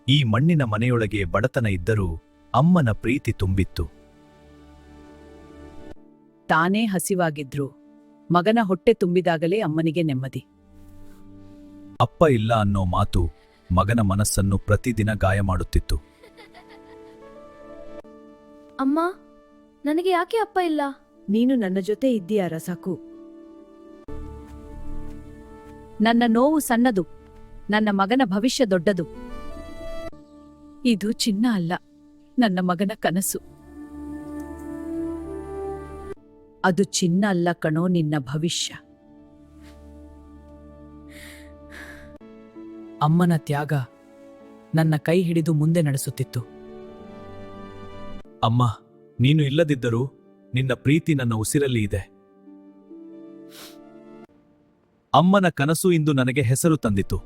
ಈ ಮಣ್ಣಿನ ಮನೆಯೊಳಗೆ ಬಡತನ ಇದ್ದರೂ ಅಮ್ಮನ ಪ್ರೀತಿ ತುಂಬಿತ್ತು. ತಾನೇ ಹಸಿವಾಗಿದ್ರು ಮಗನ ಹೊಟ್ಟೆ ತುಂಬಿದಾಗಲೇ ಅಮ್ಮನಿಗೆ ನೆಮ್ಮದಿ. ಅಪ್ಪ ಇಲ್ಲ ಅನ್ನೋ ಮಾತು ಮಗನ ಮನಸ್ಸನ್ನು ಪ್ರತಿದಿನ ಗಾಯ ಮಾಡುತ್ತಿತ್ತು. ಅಮ್ಮ, ನನಗೆ ಯಾಕೆ ಅಪ್ಪ ಇಲ್ಲ? ನೀನು ನನ್ನ ಜೊತೆ ಇದ್ದೀಯಾರ ಸಾಕು. ನನ್ನ ನೋವು ಸಣ್ಣದು, ನನ್ನ ಮಗನ ಭವಿಷ್ಯ ದೊಡ್ಡದು. ಇದು ಚಿನ್ನ ಅಲ್ಲ, ನನ್ನ ಮಗನ ಕನಸು. ಅದು ಚಿನ್ನ ಅಲ್ಲ ಕಣೋ, ನಿನ್ನ ಭವಿಷ್ಯ. ಅಮ್ಮನ ತ್ಯಾಗ ನನ್ನ ಕೈ ಹಿಡಿದು ಮುಂದೆ ನಡೆಸುತ್ತಿತ್ತು. ಅಮ್ಮ, ನೀನು ಇಲ್ಲದಿದ್ದರೂ ನಿನ್ನ ಪ್ರೀತಿ ನನ್ನ ಉಸಿರಲ್ಲಿ ಇದೆ. ಅಮ್ಮನ ಕನಸು ಇಂದು ನನಗೆ ಹೆಸರು ತಂದಿತು.